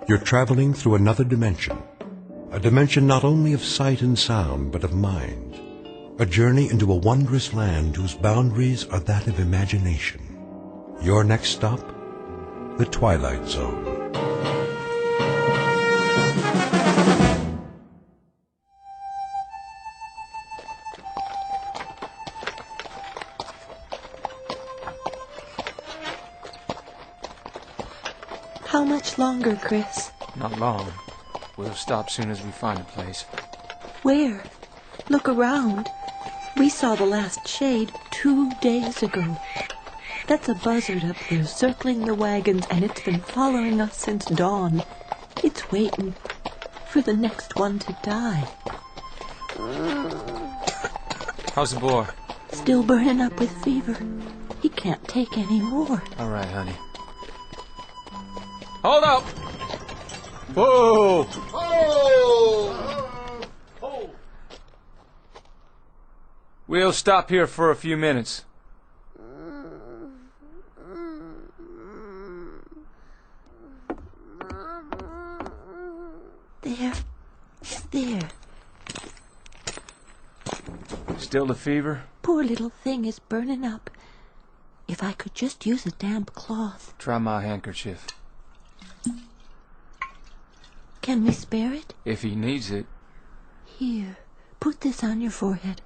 You're traveling through another dimension. A dimension not only of sight and sound, but of mind. A journey into a wondrous land whose boundaries are that of imagination. Your next stop, the Twilight Zone. How much longer, Chris? Not long. We'll stop soon as we find a place. Where? Look around. We saw the last shade 2 days ago. That's a buzzard up there circling the wagons, and it's been following us since dawn. It's waiting for the next one to die. How's the boy? Still burning up with fever. He can't take any more. All right, honey. Hold up! Whoa! Whoa! We'll stop here for a few minutes. There. Still the fever? Poor little thing is burning up. If I could just use a damp cloth. Try my handkerchief. Can we spare it? If he needs it. Here, put this on your forehead.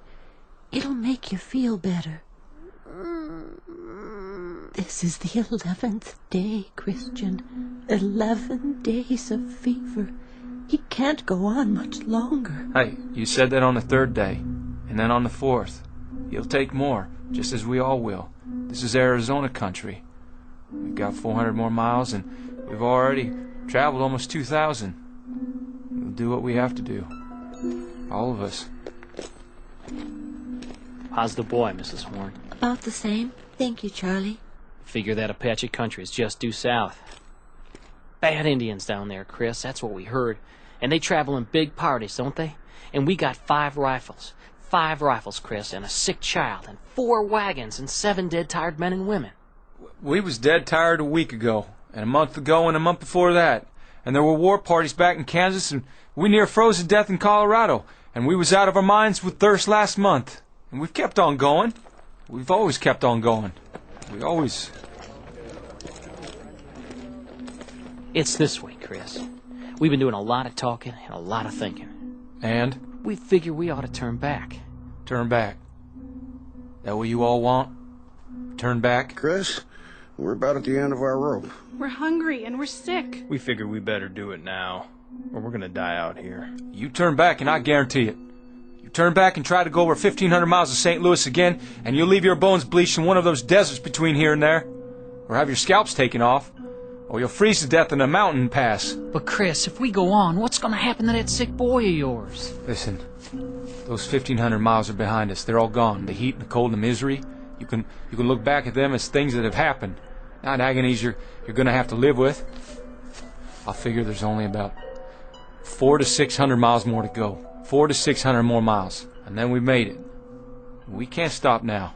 It'll make you feel better. This is the 11th day, Christian. 11 days of fever. He can't go on much longer. Hey, you said that on the 3rd day, and then on the 4th. He'll take more, just as we all will. This is Arizona country. We've got 400 more miles, and we've already traveled almost 2,000. We'll do what we have to do. All of us. How's the boy, Mrs. Horn? About the same. Thank you, Charlie. Figure that Apache country is just due south. Bad Indians down there, Chris. That's what we heard. And they travel in big parties, don't they? And we got 5 rifles. 5 rifles, Chris, and a sick child, and 4 wagons, and 7 dead, tired men and women. We was dead tired a week ago, and a month ago, and a month before that. And there were war parties back in Kansas, and we near froze to death in Colorado. And we was out of our minds with thirst last month. And we've kept on going. We've always kept on going. We always... It's this way, Chris. We've been doing a lot of talking and a lot of thinking. And? We figure we ought to turn back. Turn back? That what you all want? Turn back? Chris, we're about at the end of our rope. We're hungry and we're sick. We figure we better do it now, or we're gonna die out here. You turn back and I guarantee it. You turn back and try to go over 1,500 miles of St. Louis again, and you'll leave your bones bleached in one of those deserts between here and there. Or have your scalps taken off. Or you'll freeze to death in a mountain pass. But Chris, if we go on, what's gonna happen to that sick boy of yours? Listen, those 1,500 miles are behind us. They're all gone. The heat and the cold and the misery. You can look back at them as things that have happened, not agonies you're gonna have to live with. I figure there's only about 400 to 600 miles more to go. 400 to 600 more miles, and then we made it. We can't stop now.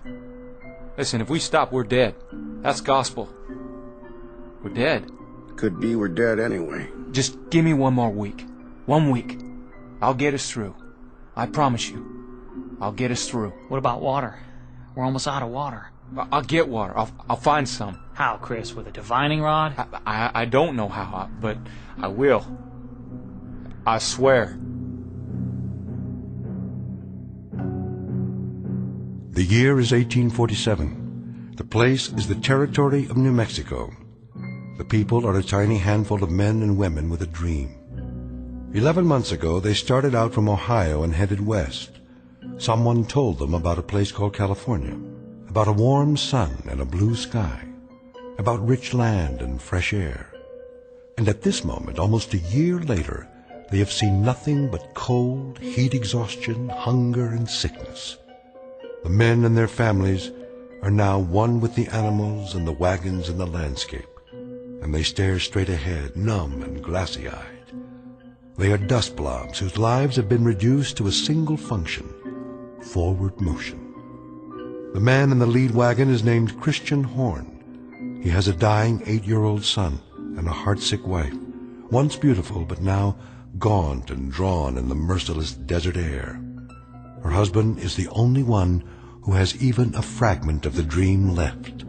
Listen, if we stop, we're dead. That's gospel. We're dead. Could be we're dead anyway. Just give me one more week. 1 week. I'll get us through. I promise you. I'll get us through. What about water? We're almost out of water. I'll get water. I'll find some. How, Chris? With a divining rod? I don't know how, but I will. I swear. The year is 1847. The place is the territory of New Mexico. The people are a tiny handful of men and women with a dream. 11 months ago, they started out from Ohio and headed west. Someone told them about a place called California, about a warm sun and a blue sky, about rich land and fresh air. And at this moment, almost a year later, they have seen nothing but cold, heat exhaustion, hunger, and sickness. The men and their families are now one with the animals and the wagons and the landscape, and they stare straight ahead, numb and glassy-eyed. They are dust blobs whose lives have been reduced to a single function, forward motion. The man in the lead wagon is named Christian Horn. He has a dying 8-year-old son and a heartsick wife. once beautiful but now gaunt and drawn in the merciless desert air. Her husband is the only one who has even a fragment of the dream left,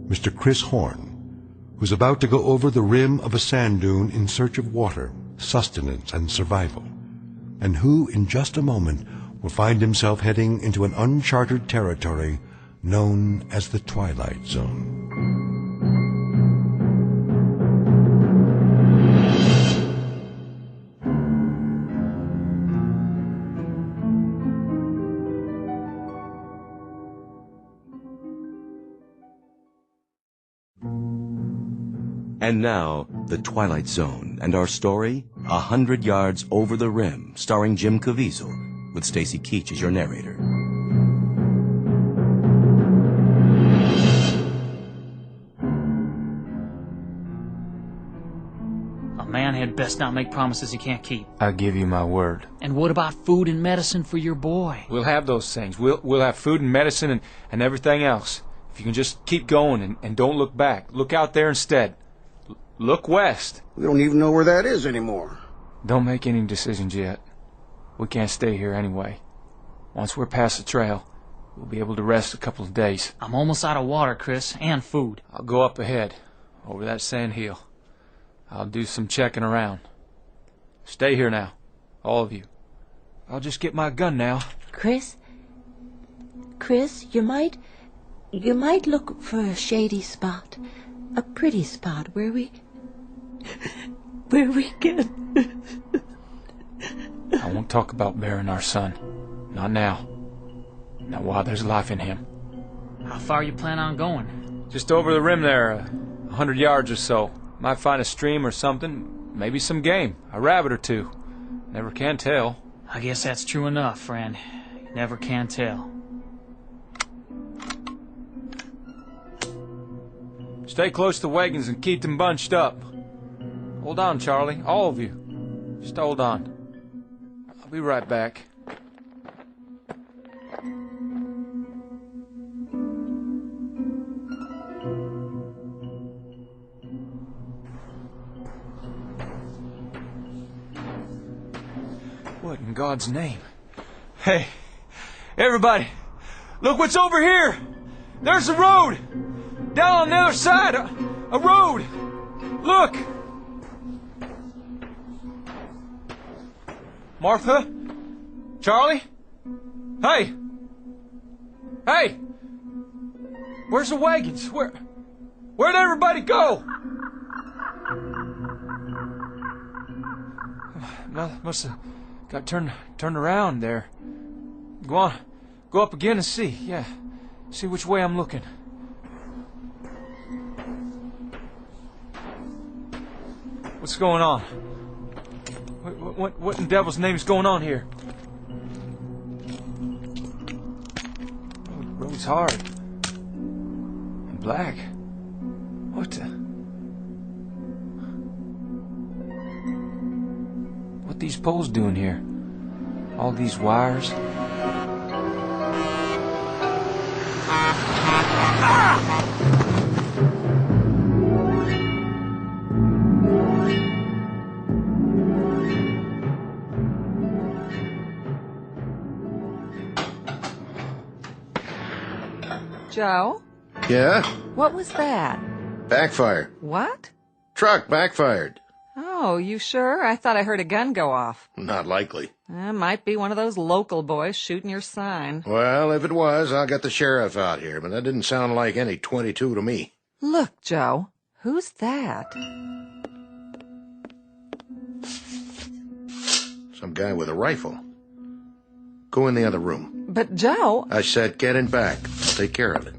Mr. Chris Horn, who's about to go over the rim of a sand dune in search of water, sustenance, and survival, and who, in just a moment, will find himself heading into an uncharted territory known as the Twilight Zone. And now, The Twilight Zone, and our story, 100 Yards Over the Rim, starring Jim Caviezel, with Stacy Keach as your narrator. A man had best not make promises he can't keep. I give you my word. And what about food and medicine for your boy? We'll have those things. We'll have food and medicine and everything else. If you can just keep going and don't look back. Look out there instead. Look west. We don't even know where that is anymore. Don't make any decisions yet. We can't stay here anyway. Once we're past the trail, we'll be able to rest a couple of days. I'm almost out of water, Chris, and food. I'll go up ahead, over that sand hill. I'll do some checking around. Stay here now, all of you. I'll just get my gun now. Chris, you might look for a shady spot, a pretty spot where we can. I won't talk about burying our son. Not now. Not while there's life in him. How far you plan on going? Just over the rim there, 100 yards or so. Might find a stream or something. Maybe some game. A rabbit or two. Never can tell. I guess that's true enough, friend. You never can tell. Stay close to the wagons and keep them bunched up. Hold on, Charlie. All of you. Just hold on. I'll be right back. What in God's name? Hey, everybody, look what's over here! There's a road! Down on the other side, a road! Look! Martha? Charlie? Hey! Hey! Where's the wagons? Where'd everybody go? Must have got turned around there. Go on. Go up again and see. Yeah. See which way I'm looking. What's going on? What in devil's name is going on here? Oh, the road's hard. And black. What the... What these poles doing here? All these wires? Joe? Yeah? What was that? Backfire. What? Truck backfired. Oh, you sure? I thought I heard a gun go off. Not likely. Might be one of those local boys shooting your sign. Well, if it was, I'll get the sheriff out here, but that didn't sound like any 22 to me. Look, Joe. Who's that? Some guy with a rifle. Go in the other room. But, Joe... I said get in back. I'll take care of it.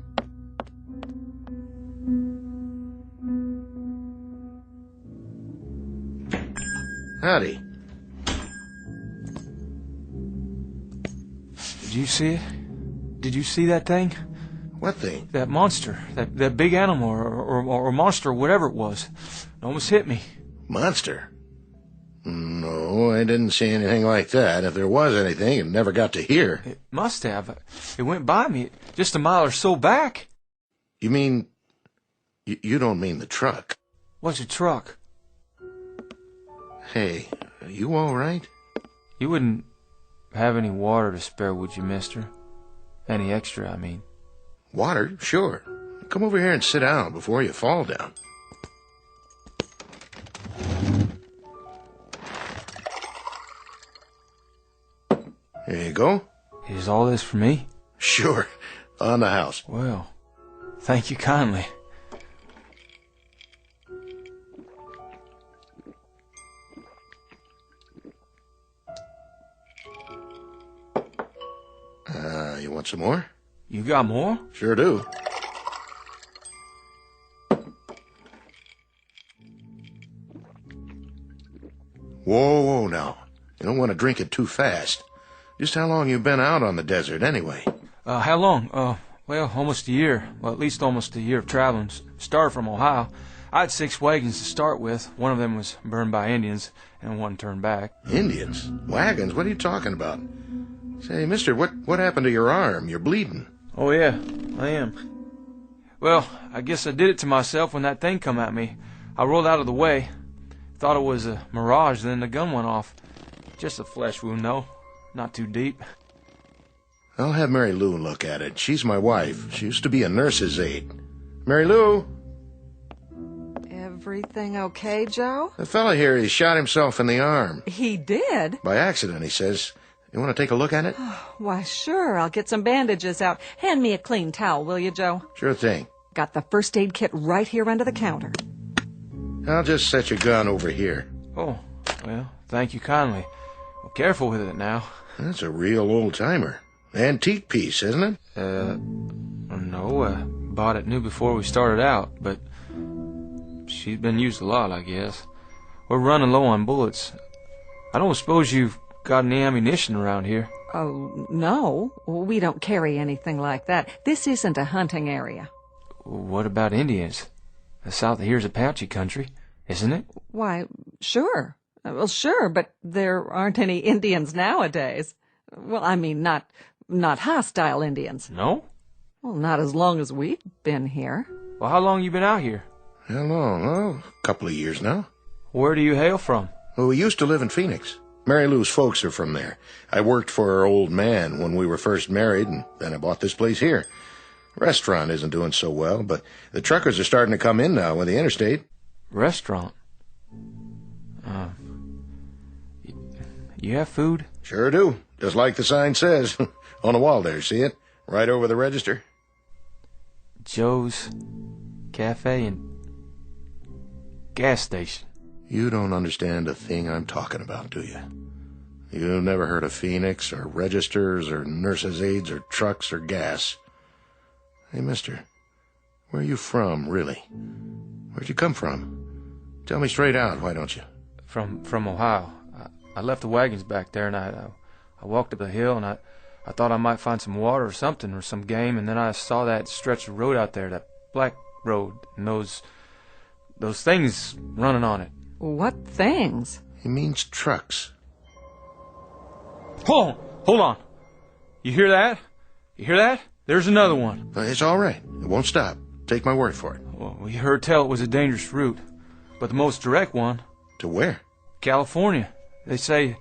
Howdy. Did you see it? Did you see that thing? What thing? That monster. That big animal or monster or whatever it was. It almost hit me. Monster? No, I didn't see anything like that. If there was anything, it never got to here. It must have. It went by me just a mile or so back. You mean... You don't mean the truck? What's a truck? Hey, are you all right? You wouldn't have any water to spare, would you, mister? Any extra, I mean. Water? Sure. Come over here and sit down before you fall down. There you go. Is all this for me? Sure. On the house. Well, thank you kindly. You want some more? You got more? Sure do. Whoa, now. You don't want to drink it too fast. Just how long you been out on the desert, anyway? How long? Well, almost a year. Well, at least almost a year of traveling. Started from Ohio. I had 6 wagons to start with. One of them was burned by Indians, and one turned back. Indians? Wagons? What are you talking about? Say, mister, what happened to your arm? You're bleeding. Oh, yeah, I am. Well, I guess I did it to myself when that thing come at me. I rolled out of the way. Thought it was a mirage, then the gun went off. Just a flesh wound, though. Not too deep. I'll have Mary Lou look at it. She's my wife. She used to be a nurse's aide. Mary Lou? Everything okay, Joe? The fella here, he shot himself in the arm. He did? By accident, he says. You want to take a look at it? Why, sure. I'll get some bandages out. Hand me a clean towel, will you, Joe? Sure thing. Got the first aid kit right here under the counter. I'll just set your gun over here. Oh, well, thank you kindly. Well, careful with it now. That's a real old-timer. Antique piece, isn't it? No, bought it new before we started out, but she's been used a lot, I guess. We're running low on bullets. I don't suppose you've got any ammunition around here? Oh, no. We don't carry anything like that. This isn't a hunting area. What about Indians? The south of here's Apache country, isn't it? Why, sure. Well, sure, but there aren't any Indians nowadays. Well, I mean, not hostile Indians. No? Well, not as long as we've been here. Well, how long you been out here? How long? Oh, a couple of years now. Where do you hail from? Well, we used to live in Phoenix. Mary Lou's folks are from there. I worked for her old man when we were first married, and then I bought this place here. Restaurant isn't doing so well, but the truckers are starting to come in now with the interstate. Restaurant? You have food? Sure do. Just like the sign says. On the wall there, see it? Right over the register. Joe's Cafe and Gas Station. You don't understand a thing I'm talking about, do you? You've never heard of Phoenix, or registers, or nurses' aides, or trucks, or gas. Hey, mister, where are you from, really? Where'd you come from? Tell me straight out, why don't you? From Ohio. I left the wagons back there, and I walked up the hill, and I thought I might find some water or something, or some game, and then I saw that stretch of road out there, that black road, and those things running on it. What things? He means trucks. Hold on. You hear that? You hear that? There's another one. It's all right. It won't stop. Take my word for it. Well, we heard tell it was a dangerous route, but the most direct one. To where? California. They say...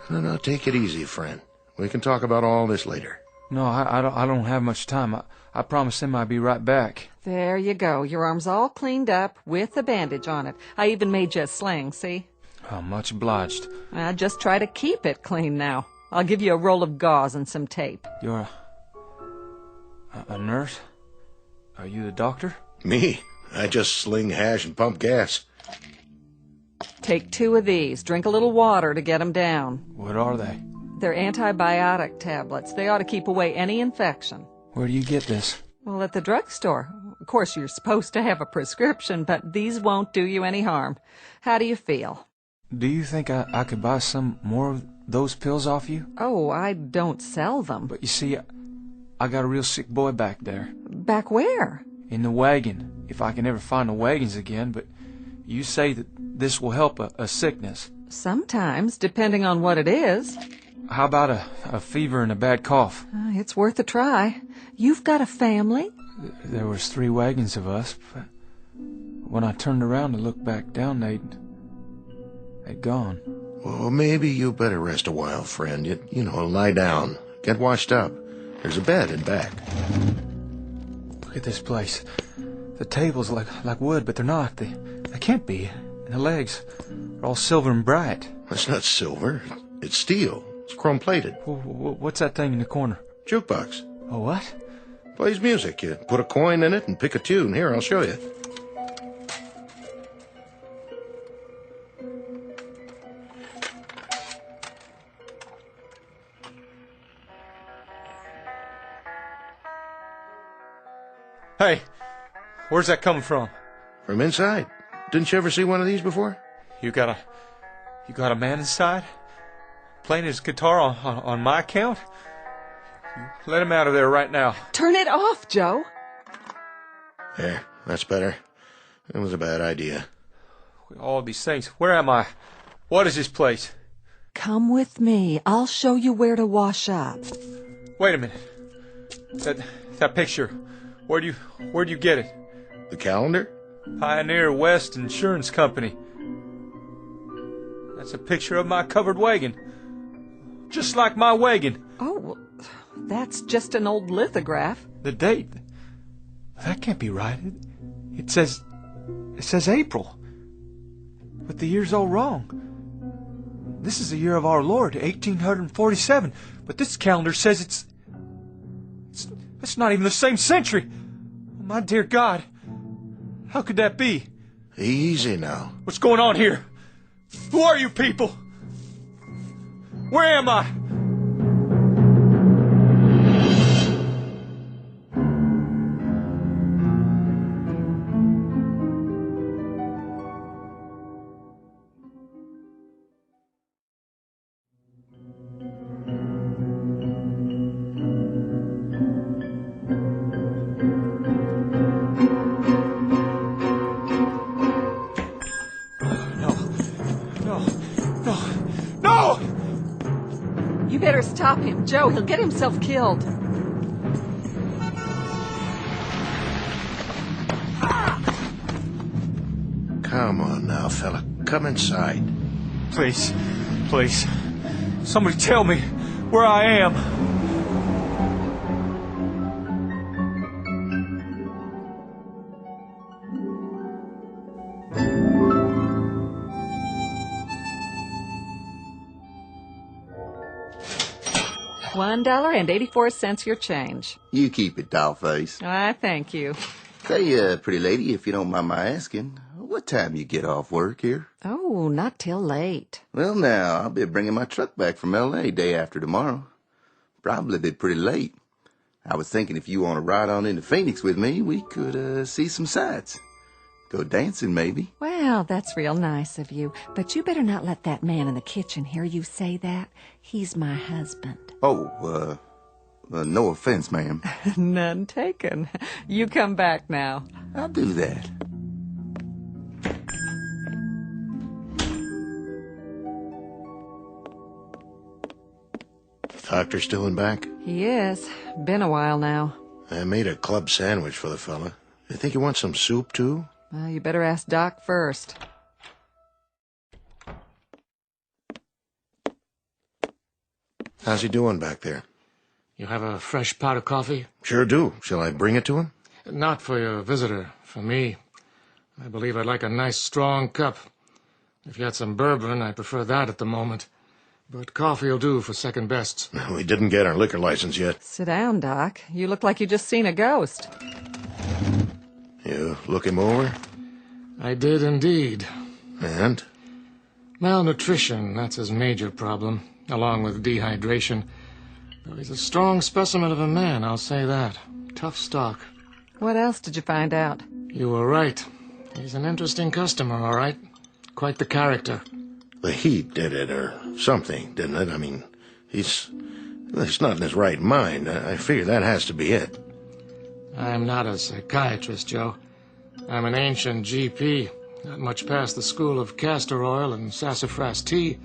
No, take it easy, friend. We can talk about all this later. No, I don't have much time. I promised him I'd be right back. There you go. Your arm's all cleaned up with a bandage on it. I even made you a sling, see? Oh, much obliged. I just try to keep it clean now. I'll give you a roll of gauze and some tape. You're a nurse? Are you the doctor? Me? I just sling hash and pump gas. Take 2 of these. Drink a little water to get them down. What are they? They're antibiotic tablets. They ought to keep away any infection. Where do you get this? Well, at the drugstore. Of course, you're supposed to have a prescription, but these won't do you any harm. How do you feel? Do you think I could buy some more of those pills off you? Oh, I don't sell them. But you see, I got a real sick boy back there. Back where? In the wagon, if I can ever find the wagons again, but you say that this will help a sickness. Sometimes, depending on what it is. How about a fever and a bad cough? It's worth a try. You've got a family? There was 3 wagons of us, but, when I turned around to look back down, they'd gone. Well, maybe you better rest a while, friend. You know, lie down. Get washed up. There's a bed in back. Look at this place. The tables like wood, but they're not. They can't be. And the legs are all silver and bright. That's not silver. It's steel. It's chrome-plated. What's that thing in the corner? Jukebox. A what? Plays music. You put a coin in it and pick a tune. Here, I'll show you. Hey, where's that coming from? From inside. Didn't you ever see one of these before? You got a man inside? Playing his guitar on my account? Let him out of there right now. Turn it off, Joe. There, that's better. That was a bad idea. All these things. Where am I? What is this place? Come with me. I'll show you where to wash up. Wait a minute. That picture. Where'd you get it? The calendar? Pioneer West Insurance Company. That's a picture of my covered wagon. Just like my wagon. Oh, that's just an old lithograph. The date. That can't be right. It says April. But the year's all wrong. This is the year of our Lord, 1847. But this calendar says it's not even the same century. Oh, my dear God. How could that be? Easy now. What's going on here? Who are you people? Where am I? You better stop him, Joe. He'll get himself killed. Come on now, fella. Come inside. Please. Somebody tell me where I am. $1.84 your change. You keep it, dollface. I thank you. Say, pretty lady, if you don't mind my asking, what time you get off work here? Oh, not till late. Well, now, I'll be bringing my truck back from L.A. day after tomorrow. Probably be pretty late. I was thinking if you want to ride on into Phoenix with me, we could see some sights. Go dancing, maybe. Well, that's real nice of you. But you better not let that man in the kitchen hear you say that. He's my husband. Oh, no offense, ma'am. None taken. You come back now. I'll do that. Doctor still in back? He is. Been a while now. I made a club sandwich for the fella. You think you want some soup, too? Well, you better ask Doc first. How's he doing back there? You have a fresh pot of coffee? Sure do. Shall I bring it to him? Not for your visitor. For me. I believe I'd like a nice strong cup. If you had some bourbon, I prefer that at the moment. But coffee'll do for second best. We didn't get our liquor license yet. Sit down, Doc. You look like you just seen a ghost. You look him over? I did indeed. And? Malnutrition, that's his major problem, along with dehydration. Though he's a strong specimen of a man, I'll say that. Tough stock. What else did you find out? You were right. He's an interesting customer, all right. Quite the character. The heat did it, or something, didn't it? I mean, he's not in his right mind. I figure that has to be it. I'm not a psychiatrist, Joe. I'm an ancient GP, not much past the school of castor oil and sassafras tea.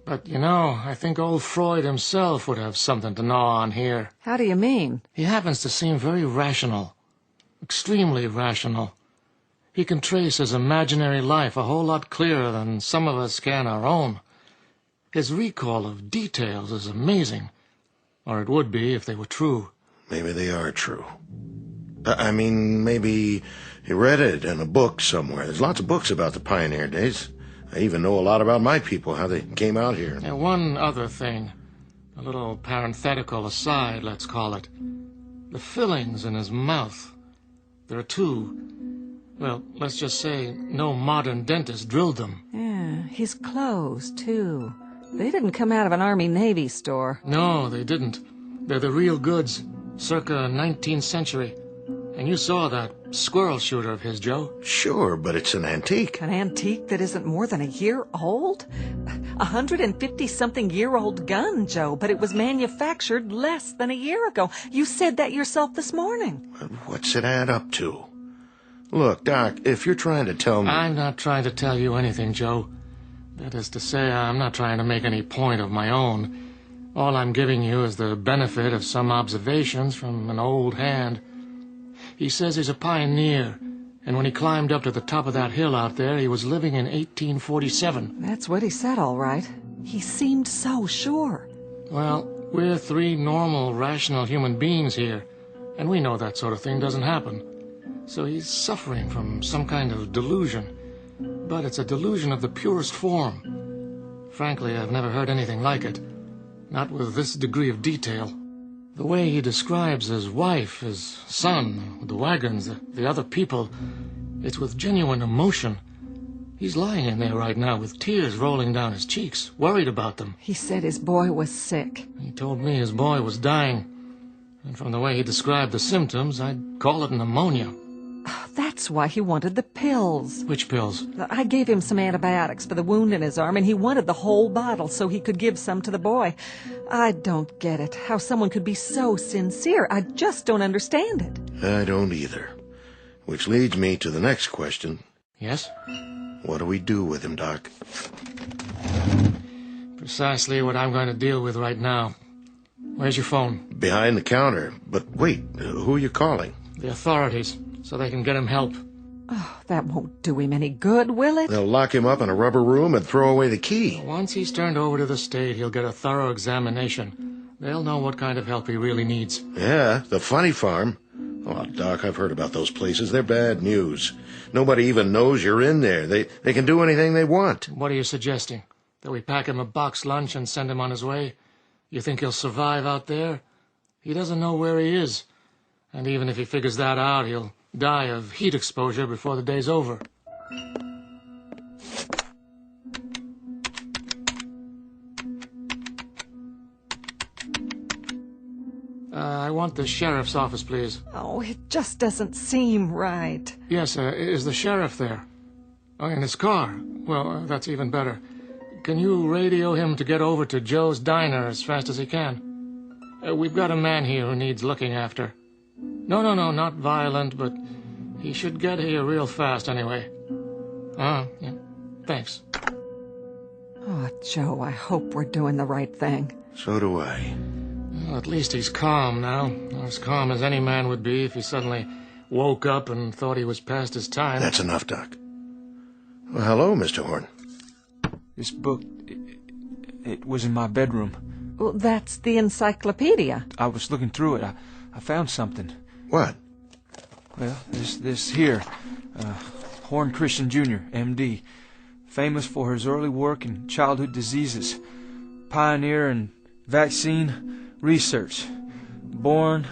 But, you know, I think old Freud himself would have something to gnaw on here. How do you mean? He happens to seem very rational. Extremely rational. He can trace his imaginary life a whole lot clearer than some of us can our own. His recall of details is amazing. Or it would be if they were true. Maybe they are true. I mean, maybe he read it in a book somewhere. There's lots of books about the pioneer days. I even know a lot about my people, how they came out here. And one other thing. A little parenthetical aside, let's call it. The fillings in his mouth. There are two. Well, let's just say no modern dentist drilled them. Yeah, his clothes, too. They didn't come out of an Army-Navy store. No, they didn't. They're the real goods, circa 19th century. And you saw that squirrel shooter of his, Joe. Sure, but it's an antique. An antique that isn't more than a year old? 150-something-year-old gun, Joe, but it was manufactured less than a year ago. You said that yourself this morning. What's it add up to? Look, Doc, if you're trying to tell me... I'm not trying to tell you anything, Joe. That is to say, I'm not trying to make any point of my own. All I'm giving you is the benefit of some observations from an old hand. He says he's a pioneer, and when he climbed up to the top of that hill out there, he was living in 1847. That's what he said, all right. He seemed so sure. Well, we're three normal, rational human beings here, and we know that sort of thing doesn't happen. So he's suffering from some kind of delusion. But it's a delusion of the purest form. Frankly, I've never heard anything like it. Not with this degree of detail. The way he describes his wife, his son, the wagons, the other people, it's with genuine emotion. He's lying in there right now with tears rolling down his cheeks, worried about them. He said his boy was sick. He told me his boy was dying. And from the way he described the symptoms, I'd call it pneumonia. That's why he wanted the pills. Which pills? I gave him some antibiotics for the wound in his arm, and he wanted the whole bottle so he could give some to the boy. I don't get it, how someone could be so sincere. I just don't understand it. I don't either. Which leads me to the next question. Yes? What do we do with him, Doc? Precisely what I'm going to deal with right now. Where's your phone? Behind the counter. But wait, who are you calling? The authorities, so they can get him help. Oh, that won't do him any good, will it? They'll lock him up in a rubber room and throw away the key. Once he's turned over to the state, he'll get a thorough examination. They'll know what kind of help he really needs. Yeah, the funny farm. Oh, Doc, I've heard about those places. They're bad news. Nobody even knows you're in there. They can do anything they want. What are you suggesting? That we pack him a box lunch and send him on his way? You think he'll survive out there? He doesn't know where he is. And even if he figures that out, he'll die of heat exposure before the day's over. I want the sheriff's office, please. Oh, it just doesn't seem right. Yes, is the sheriff there? Oh, in his car? Well, that's even better. Can you radio him to get over to Joe's Diner as fast as he can? We've got a man here who needs looking after. No, not violent, but he should get here real fast anyway. Yeah. Thanks. Oh, Joe, I hope we're doing the right thing. So do I. Well, at least he's calm now. As calm as any man would be if he suddenly woke up and thought he was past his time. That's enough, Doc. Well, hello, Mr. Horn. This book, it was in my bedroom. Well, that's the encyclopedia. I was looking through it. I found something. What? Well, this here. Horn Christian Jr., M.D., famous for his early work in childhood diseases, pioneer in vaccine research, born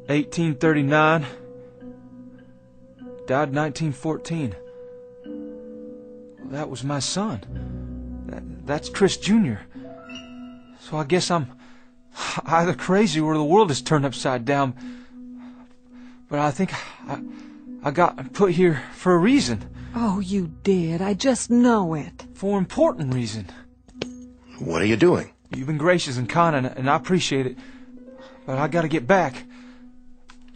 1839, died 1914. Well, that was my son. That's Chris Jr. So I guess I'm either crazy or the world is turned upside down. But I think I got put here for a reason. Oh, you did. I just know it. For an important reason. What are you doing? You've been gracious and kind, and I appreciate it. But I gotta get back.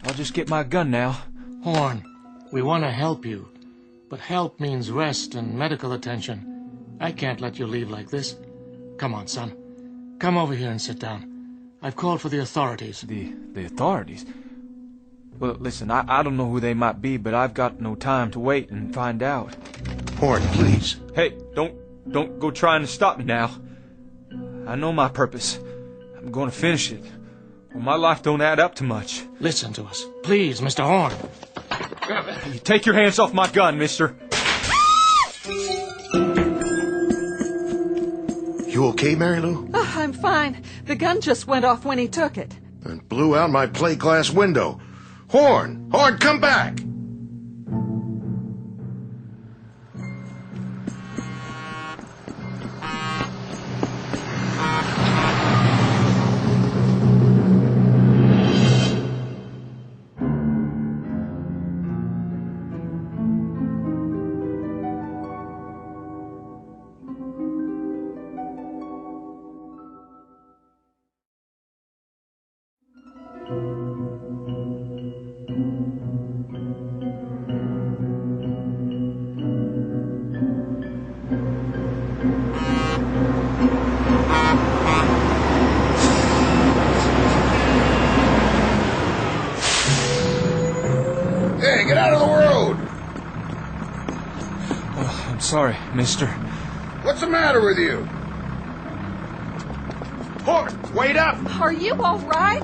I'll just get my gun now. Horn, we want to help you. But help means rest and medical attention. I can't let you leave like this. Come on, son. Come over here and sit down. I've called for the authorities. The authorities? Well, listen, I don't know who they might be, but I've got no time to wait and find out. Horn, please. Hey, don't go trying to stop me now. I know my purpose. I'm going to finish it. Well, my life don't add up to much. Listen to us. Please, Mr. Horn. You take your hands off my gun, mister. You okay, Mary Lou? Oh, I'm fine. The gun just went off when he took it. And blew out my plate glass window. Horn! Horn, come back! Hey, get out of the road! Oh, I'm sorry, mister. What's the matter with you? Horn, wait up! Are you all right?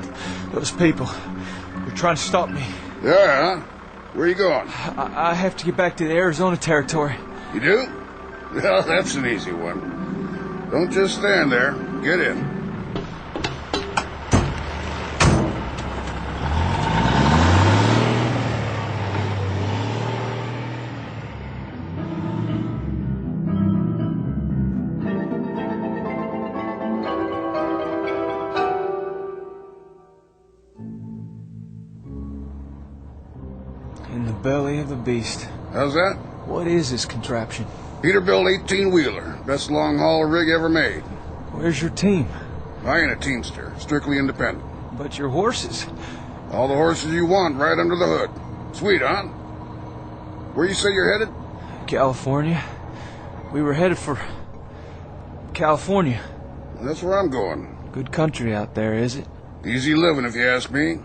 Those people, they're trying to stop me. Yeah? Where are you going? I have to get back to the Arizona territory. You do? Well, that's an easy one. Don't just stand there. Get in. In the belly of the beast. How's that? What is this contraption? Peterbilt 18-wheeler. Best long-haul rig ever made. Where's your team? I ain't a teamster. Strictly independent. But your horses. All the horses you want right under the hood. Sweet, huh? Where you say you're headed? California. We were headed for California. That's where I'm going. Good country out there, is it? Easy living, if you ask me.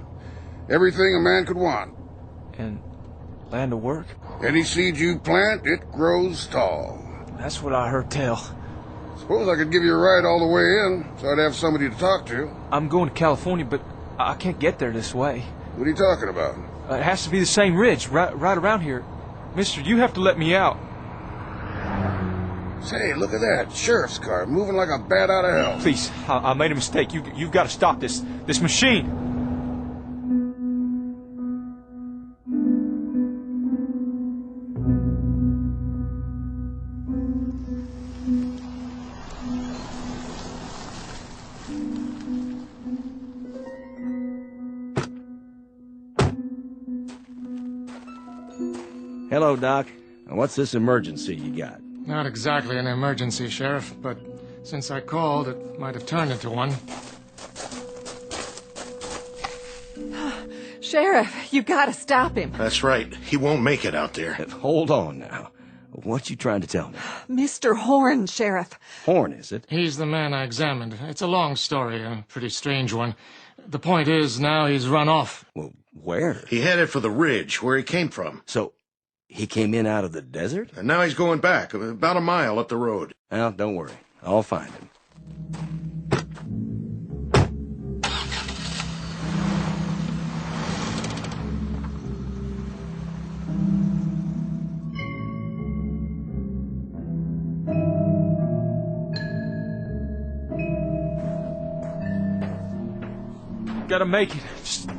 Everything a man could want. And land of work? Any seed you plant, it grows tall. That's what I heard tell. Suppose I could give you a ride all the way in, so I'd have somebody to talk to. I'm going to California, but I can't get there this way. What are you talking about? It has to be the same ridge, right around here. Mister, you have to let me out. Say, look at that. Sheriff's car, moving like a bat out of hell. Please, I made a mistake. You've got to stop this machine. Hello, Doc. What's this emergency you got? Not exactly an emergency, Sheriff, but since I called, it might have turned into one. Sheriff, you gotta stop him. That's right. He won't make it out there. Hold on now. What you trying to tell me? Mr. Horn, Sheriff. Horn, is it? He's the man I examined. It's a long story, a pretty strange one. The point is, now he's run off. Well, where? He headed for the ridge, where he came from. So, he came in out of the desert? And now he's going back, about a mile up the road. Well, don't worry. I'll find him. Gotta make it.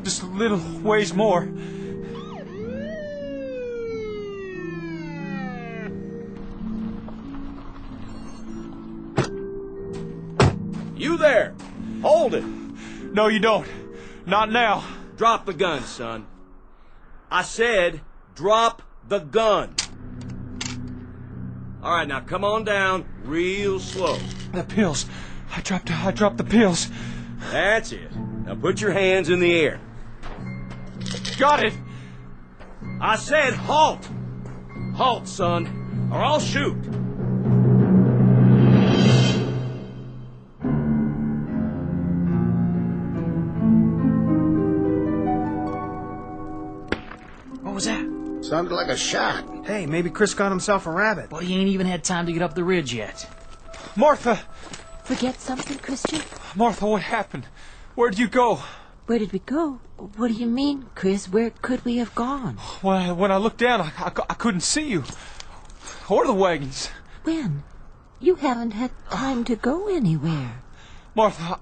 Just a little ways more. You there! Hold it! No, you don't. Not now. Drop the gun, son. I said, drop the gun. All right, now come on down real slow. The pills. I dropped the pills. That's it. Now put your hands in the air. Got it. I said halt. Halt, son, or I'll shoot. Sounded like a shot. Hey, maybe Chris got himself a rabbit. Well, he ain't even had time to get up the ridge yet. Martha! Forget something, Christian? Martha, what happened? Where'd you go? Where did we go? What do you mean, Chris? Where could we have gone? When I looked down, I couldn't see you. Or the wagons. When? You haven't had time to go anywhere. Martha,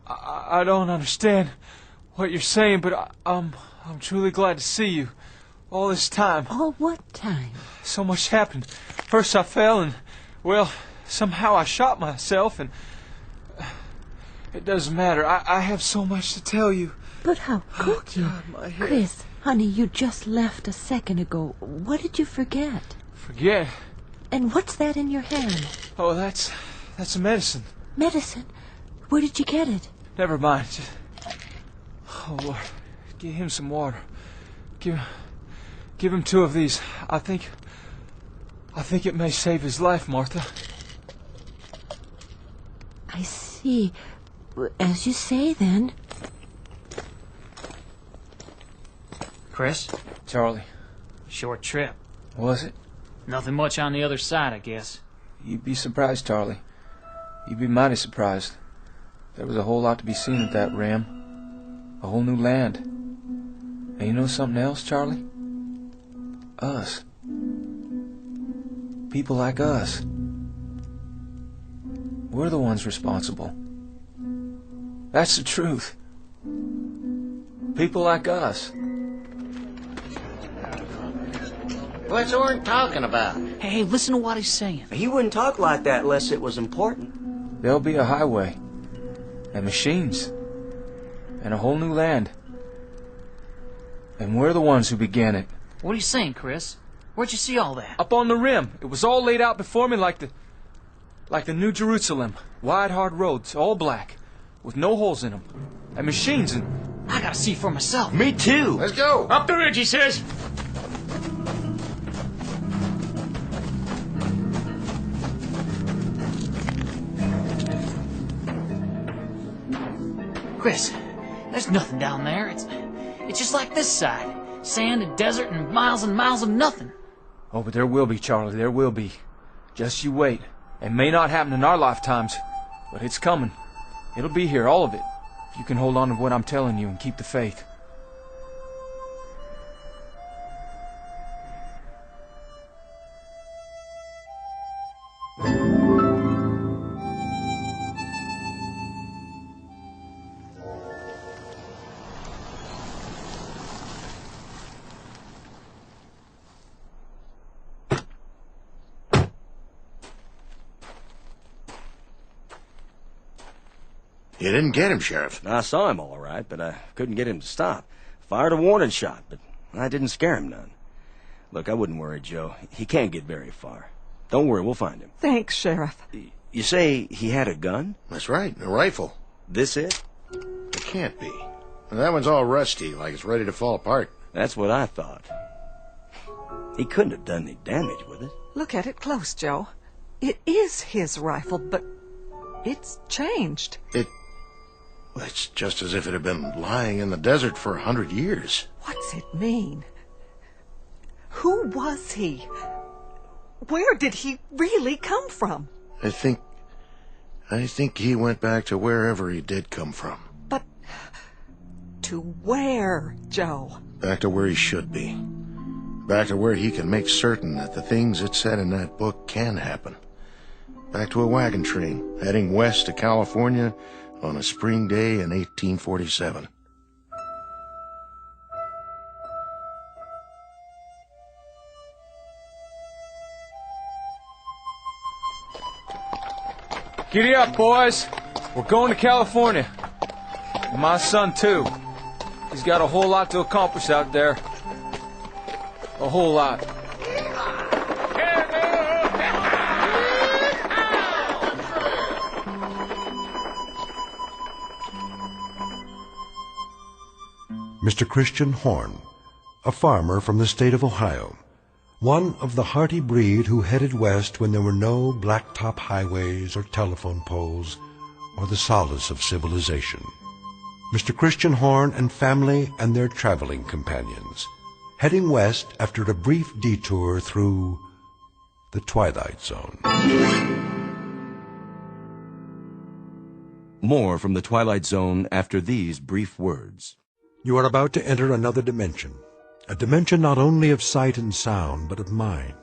I don't understand what you're saying, but I'm truly glad to see you. All this time. All what time? So much happened. First I fell and, well, somehow I shot myself and... It doesn't matter. I have so much to tell you. But how could you? God, my head. Chris, honey, you just left a second ago. What did you forget? Forget? And what's that in your hand? Oh, that's a medicine. Medicine? Where did you get it? Never mind. Oh, Lord. Give him some water. Give him 2 of these. I think it may save his life, Martha. I see. As you say, then. Chris? Charlie. Short trip. Was it? Nothing much on the other side, I guess. You'd be surprised, Charlie. You'd be mighty surprised. There was a whole lot to be seen at that rim. A whole new land. And you know something else, Charlie? Us. People like us. We're the ones responsible. That's the truth. People like us. What's Orrin talking about? Hey, listen to what he's saying. He wouldn't talk like that unless it was important. There'll be a highway. And machines. And a whole new land. And we're the ones who began it. What are you saying, Chris? Where'd you see all that? Up on the rim. It was all laid out before me like the New Jerusalem. Wide, hard roads, all black. With no holes in them. And machines and... I gotta see for myself. Me too. Let's go. Up the ridge, he says. Chris, there's nothing down there. It's just like this side. Sand and desert and miles of nothing. Oh, but there will be, Charlie. There will be. Just you wait. It may not happen in our lifetimes, but it's coming. It'll be here, all of it. If you can hold on to what I'm telling you and keep the faith. You didn't get him, Sheriff. I saw him all right, but I couldn't get him to stop. Fired a warning shot, but I didn't scare him none. Look, I wouldn't worry, Joe. He can't get very far. Don't worry, we'll find him. Thanks, Sheriff. You say he had a gun? That's right, a rifle. This it? It can't be. That one's all rusty, like it's ready to fall apart. That's what I thought. He couldn't have done any damage with it. Look at it close, Joe. It is his rifle, but it's changed. It's just as if it had been lying in the desert for 100 years. What's it mean? Who was he? Where did he really come from? I think he went back to wherever he did come from. But to where, Joe? Back to where he should be. Back to where he can make certain that the things it said in that book can happen. Back to a wagon train, heading west to California on a spring day in 1847. Giddy up, boys. We're going to California. And my son, too. He's got a whole lot to accomplish out there. A whole lot. Mr. Christian Horn, a farmer from the state of Ohio, one of the hearty breed who headed west when there were no blacktop highways or telephone poles or the solace of civilization. Mr. Christian Horn and family and their traveling companions. heading west after a brief detour through the Twilight Zone. More from the Twilight Zone after these brief words. You are about to enter another dimension, a dimension not only of sight and sound, but of mind,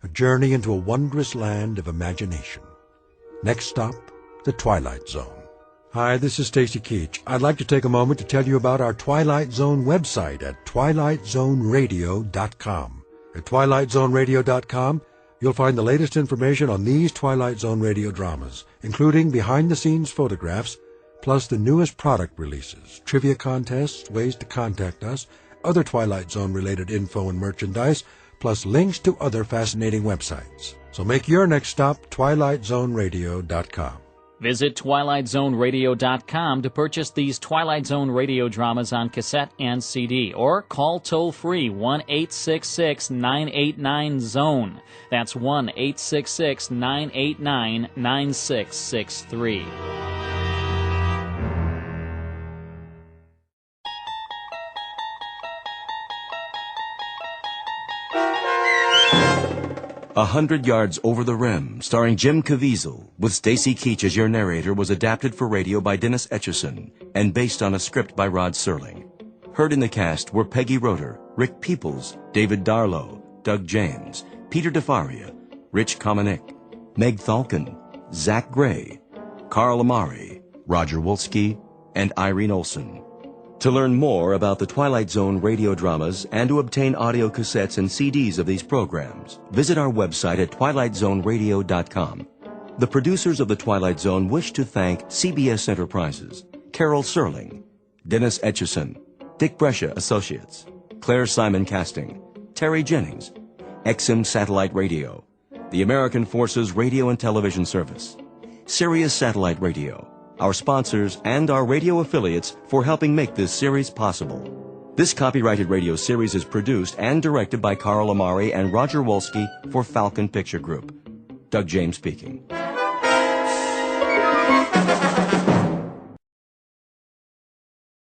a journey into a wondrous land of imagination. Next stop, the Twilight Zone. Hi, this is Stacy Keach. I'd like to take a moment to tell you about our Twilight Zone website at twilightzoneradio.com. At twilightzoneradio.com, you'll find the latest information on these Twilight Zone radio dramas, including behind-the-scenes photographs, plus the newest product releases, trivia contests, ways to contact us, other Twilight Zone-related info and merchandise, plus links to other fascinating websites. So make your next stop twilightzoneradio.com. Visit twilightzoneradio.com to purchase these Twilight Zone radio dramas on cassette and CD, or call toll-free 1-866-989-ZONE. That's 1-866-989-9663. 100 Yards Over the Rim, starring Jim Caviezel, with Stacy Keach as your narrator, was adapted for radio by Dennis Etchison and based on a script by Rod Serling. Heard in the cast were Peggy Roeder, Rick Peoples, David Darlow, Doug James, Peter DeFaria, Rich Komenick, Meg Thalken, Zach Gray, Carl Amari, Roger Wolski, and Irene Olson. To learn more about the Twilight Zone radio dramas and to obtain audio cassettes and CDs of these programs, visit our website at twilightzoneradio.com. The producers of The Twilight Zone wish to thank CBS Enterprises, Carol Serling, Dennis Etchison, Dick Brescia Associates, Claire Simon Casting, Terry Jennings, XM Satellite Radio, the American Forces Radio and Television Service, Sirius Satellite Radio, our sponsors, and our radio affiliates for helping make this series possible. This copyrighted radio series is produced and directed by Carl Amari and Roger Wolski for Falcon Picture Group. Doug James speaking.